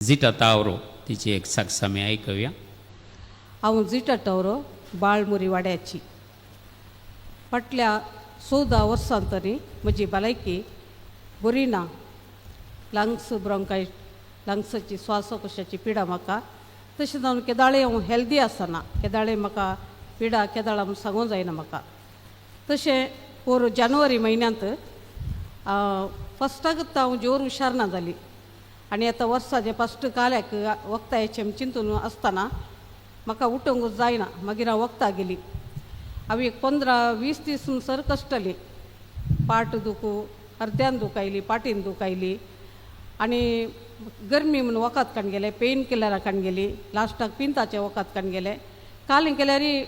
Zeta तावरो तिची एक साक्ष आमी ऐकूया. हांव झिटा टावरो बाळमुरी वाड्याची. फाटल्या 14 वर्सां तरी म्हजी भलायकी बरी ना. लंग्स ब्रोंकायट, लंग्साची श्वासकोशाची पिडा म्हाका. तशें जावन केदाळे हांव हेल्दी आसना. केदाळे म्हाका पिडा केदाळ म्हूण सांगूं जायना म्हाका. तशें पोर जानेवारी म्हयन्यांत फस्टाक हांव जोर हुशार ना जाली. आनी आतां वर्साचें फस्ट काल्याक वखदां हेचें चिंतून आसतना म्हाका उठोवंकूच जायना. मागीर हांव वखदां गेली. हांव एक 15-20 दीस सर कश्टली. पाट दुखू, अर्द्यान दुखायली, पाटीन दुखायली. आनी गरमी म्हणून वखद काण गेले, पेन किलरां काण गेली. लास्टाक पिंताचे वखद काण गेले. कालें केल्यारी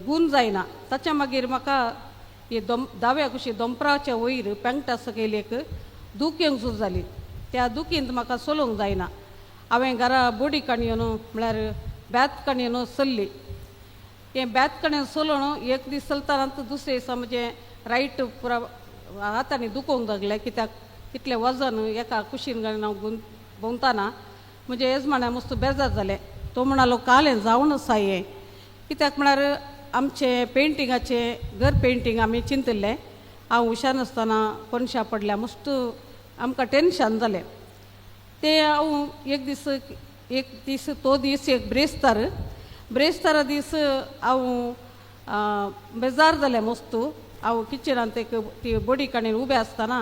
गूण जायना. ताच्या मागीर म्हाका हे दाव्या कुशी दोंपराच्या वयर पेंगटा सकयल एक दूख येवंक सुरू जाली. त्या दुखींत म्हाका चलोवंक जायना. हांवें घरा बोडी काणयोन म्हळ्यार बेत काणयोन चल्ली. हें बेत काणयोन चलोवन एक दीस चलतना दुसरे दिसा म्हजें रायट पुरा हातांनी दुखोवंक लागलें. कित्याक तितलें वजन एका कुशीन घालून हांव भोंवताना म्हजे येजमान्या मस्त बेजार जालें. तो म्हणलो कालें जावन आसा हें. कित्याक म्हळ्यार आमचें पेंटिंगाचें घर पेंटींग आमी चिंतल्लें. हांव हुशार नासतना कोनशा पडल्या मस्त आमकां टेन्शन जालें. तें हांव एक दीस तो दीस एक ब्रेस्तारा दीस हांव बेजार जालें मस्त. हांव किचनांत एक ती बॉडी काणयेन उबें आसतना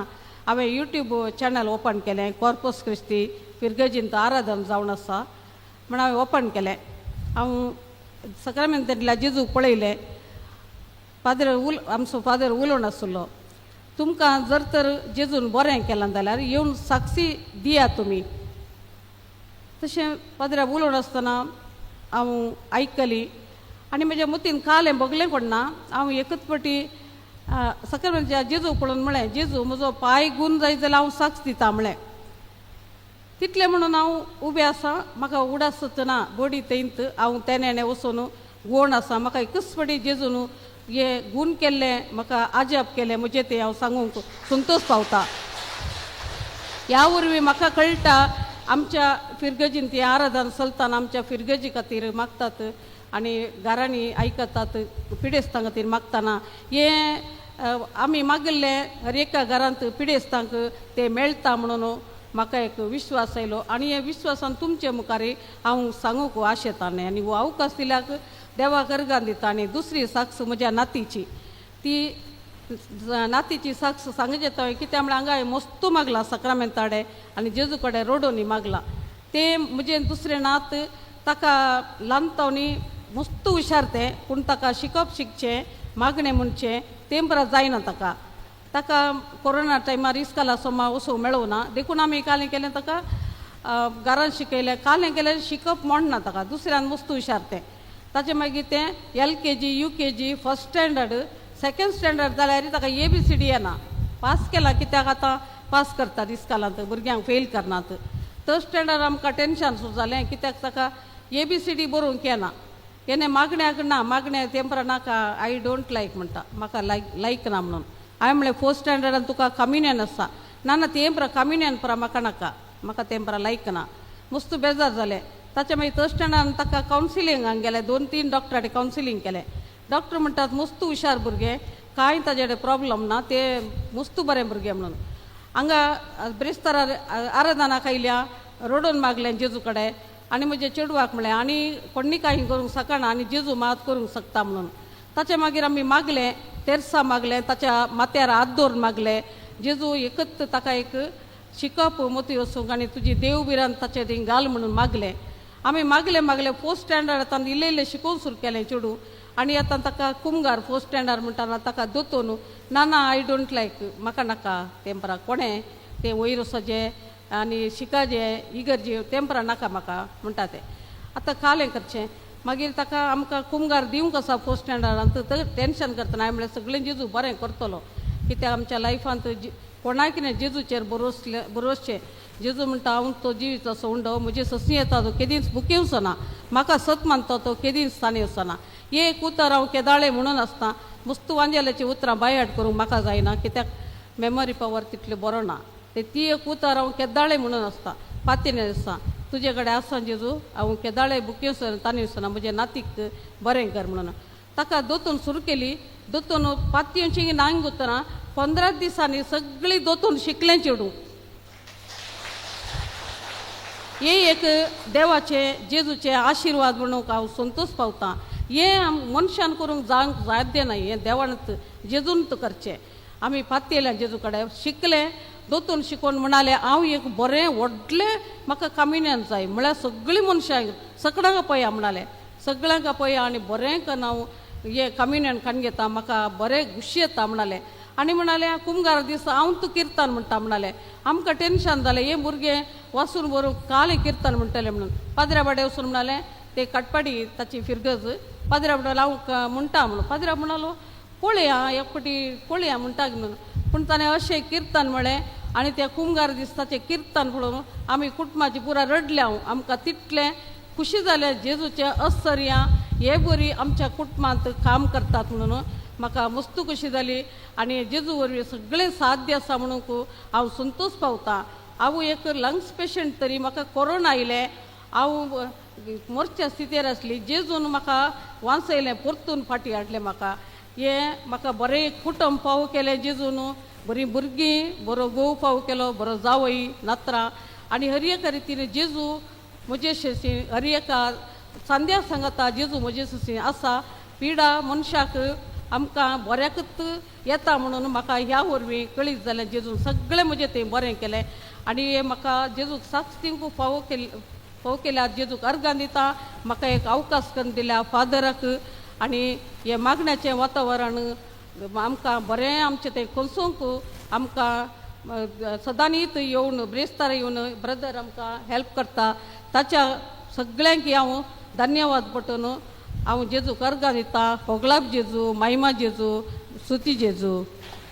हांवें यूट्यूब चॅनल ओपन केलें. कॉर्पस क्रिस्टी फिरगजींत आराधन जावन आसा म्हण हांवें ओपन केलें. हांव सक्रामेंतांतल्या जेजू पळयलें. आमचो फादर उलोवन आसलो, तुमकां जर तर जेजून बरें केलां जाल्यार येवन साक्षी दिया तुमी. तशें पाद्र्याक उलोवन आसतना हांव आयकली आनी म्हज्या मतीन कालें बगलें पडना. हांव एकच फावटी सक्रामेंताच्या जेजू पळोवन म्हळें, जेजू म्हजो पांय गूण जायत जाल्यार हांव साक्ष दिता म्हळें. तितलें म्हणून हांव उबें आसा. म्हाका उडास ना बॉडी तेंत हांव तेणें वचून गोण आसा. म्हाका एकच फावटी जेजून हें गूण केल्लें, म्हाका आजब केलें म्हजें तें हांव सांगूंक संतोश पावता. ह्या वरवीं म्हाका कळटा आमच्या फिरगजींत हें आराधन चलतना आमच्या फिरगजी खातीर मागतात आनी घरांनी आयकतात पिडेस्तां खातीर मागतना हें आमी मागिल्लें हर एका घरांत पिडेस्तांक तें मेळटा म्हणून म्हाका एक विश्वास आयलो. आनी हे विश्वासान तुमचे मुखार हांव सांगूंक आशेतालें आनी हो अवकाश दिल्याक देवाक अर्गां दिता. आनी दुसरी साक्ष म्हज्या नातीची, ती नातीची साक्ष सांगूंक येता. कित्याक म्हळ्यार हांगा मस्त मागला सक्रामेंताडे आनी जेजू कडेन रोडोनी मागला. तें म्हजें दुसरें नात. ताका ल्हानतावनी मस्त हुशार तें, पूण ताका शिकप शिकचें मागणें म्हणचें तें बरें जायना ताका. ताका कोरोना टायमार इस्काला सोमा वचूंक मेळूं ना. देखून आमी कालें केलें ताका घरांत शिकयलें. कालें केलें शिकप म्हणना ताका. दुसऱ्यान मस्त हुशार तें. ताचें मागीर तें LKG UKG first standard second standard जाल्यार ताका ABCD येना. पास केला कित्याक आतां पास करतात इस्कालांत, भुरग्यांक फेल करनात. थर्ड स्टँडर्ड आमकां टेन्शन सुरू जालें कित्याक ताका ABCD बरोवंक येना. हेणें मागण्याक ना, मागण्या तेंपरा नाका, आय डोंट लायक म्हणटा, म्हाका लायक ना म्हणून. हांवें म्हणलें फोर्थ स्टँडर्डान तुका कम्युनियन आसा. ना ना तेंपरा कम्युनियन परा म्हाका नाका, म्हाका तेंपरा लायक ना. मस्त बेजार जालें. ताच्या मागीर थर्ड स्टँडर्डान ताका कावन्सिलिंगाक गेलें. 2-3 डॉक्टरांनी कावन्सिलींग केलें. डॉक्टर म्हणटात मस्त हुशार भुरगें, कांय ताजे कडेन प्रॉब्लम ना, तें मस्त बरें भुरगें म्हणून. हांगा ब्रेस्तारा आराधनाक आयल्या, रोडोन मागलें जेजू कडेन आनी म्हज्या चेडवाक म्हळें आनी कोणी कांय करूंक शकना आनी जेजू मात करूंक शकता म्हणून. ताचे मागीर आमी मागलें, तेर्सा मागलें, ताच्या माथ्यार हात दवरून मागलें, जेजू एकच ताका एक शिकप मोती वचूंक आनी तुजी देव बिरान ताचे थंय घाल म्हणून मागलें. आमी मागलें फोर्थ स्टँडर्डांत इल्लें शिकोवंक सुरू केलें चेडू. आनी आतां ताका कुमगार फोर्थ स्टँडर्ड म्हणटाना ताका दोतोन ना ना आय डोंट लायक, म्हाका नाका तेंपरा कोणें तें वयर वचचें आनी शिकाजें इगर्जे तेंपरा नाका म्हाका म्हणटा तें. आतां कालें करचें. मागीर ताका आमकां कुमगार दिवंक आसा फोर्थ स्टँडर्डांत. टेन्शन करतना हांवें म्हणलें सगळें जेजू बरें करतलो. कित्याक आमच्या लायफांत कोणाय कितें जेजूचेर भरोसचें. जेजू म्हणटा हांव तो जिवीत असो उंडो, म्हजे ससी येता तो केदींच बुके वचना, म्हाका सत मानता तो केदींच ताणें वचना. हे एक उतर हांव केदाळे म्हणून आसता. मस्त वांजेलाची उतरां बायहाट करूंक म्हाका जायना कित्याक मेमरी पावर तितलें बरो ना. ती एक उतर हांव केदाळे म्हणून आसता. पातीने दिसता तुजे कडेन आसा जेजू हांव केदाळे बुकेसर तांणी दिसना म्हजे नातीक बरें कर म्हणून ताका दोतोन सुरू केली दोतोन पातयेची नांग दोतना 15 दिसांनी सगळीं दोतोन शिकलें चेडू हे एक देवाचे जेजूचे आशिर्वाद म्हणून हांव संतोष पावता हे मनशान करूंक जावंक साध्य नाही हे देवान जेजून करचें आमी पातयेल्या जेजू कडेन शिकले दोतोन शिकोवन म्हणाले हांव एक बरें व्हडलें म्हाका कामिन्यान जाय म्हळ्यार सगळीं मनशां सगळ्यांक पळया म्हणाले सगळ्यांक पळया आनी बरें करून हांव हे कामिन्यान खाण घेता म्हाका बरें खुशी येता म्हणाले आनी म्हणाले कुंभार दीस हांव तूं किर्तन म्हणटा म्हणाले आमकां टेन्शन जालें हे भुरगे वाचून बरोवंक काल किर्तन म्हणटले म्हणून पाद्र्या बाडे वचून म्हणाले ते कटपाडी ताची फिरगज पाद्र्या बाडे हांव म्हणटा म्हणून पाद्र्या म्हणालो पळया एक फावटी पळया म्हणटा म्हणून पूण ताणें अशें किर्तन म्हळें आनी त्या कुंभार दीस ताचें किर्तन पळोवन आमी कुटुंबाची पुरा रडले हांव आमकां तितलें खुशी जालें जेजूचें आश्चर्य हे बरी आमच्या कुटुंबांत काम करतात म्हणून म्हाका मस्त खुशी जाली आनी जेजू वरवीं सगळें साध्य आसा म्हणून हांव संतोष पावता हांव एक लंग्स पेशंट तरी म्हाका कोरोना आयलें हांव मोरच्या स्थितीर आसली जेजून म्हाका वाचयलें परतून फाटीं हाडलें म्हाका हे म्हाका बरें कुटुंब फावो केलें जेजून बरीं भुरगीं बरो घोव फावो केलो बरो जावई नात्रा आनी हर एका रितीन जेजू म्हजे शेशी हर एका सांद्या सांगता जेजू म्हजे शेशी आसा पिडा मनशाक आमकां बऱ्याकच येता म्हणून म्हाका ह्या वरवीं कळीत जालें जेजून सगळें म्हजें तें बरें केलें आनी हे म्हाका जेजूक साक्षींक फावो केल्या जेजूक अर्गां दिता म्हाका एक अवकाश करून दिल्या फादराक आनी हे मागण्याचें वातावरण आमकां बरें आमचें तें कोसोवंक आमकां सदांनीच येवन ब्रेस्तार येवन ब्रदर आमकां हेल्प करता ताच्या सगळ्यांक हांव धन्यवाद पटोवन हांव जेजूक अर्गां दिता होगलाप जेजू महिमा जेजू स्तुती जेजू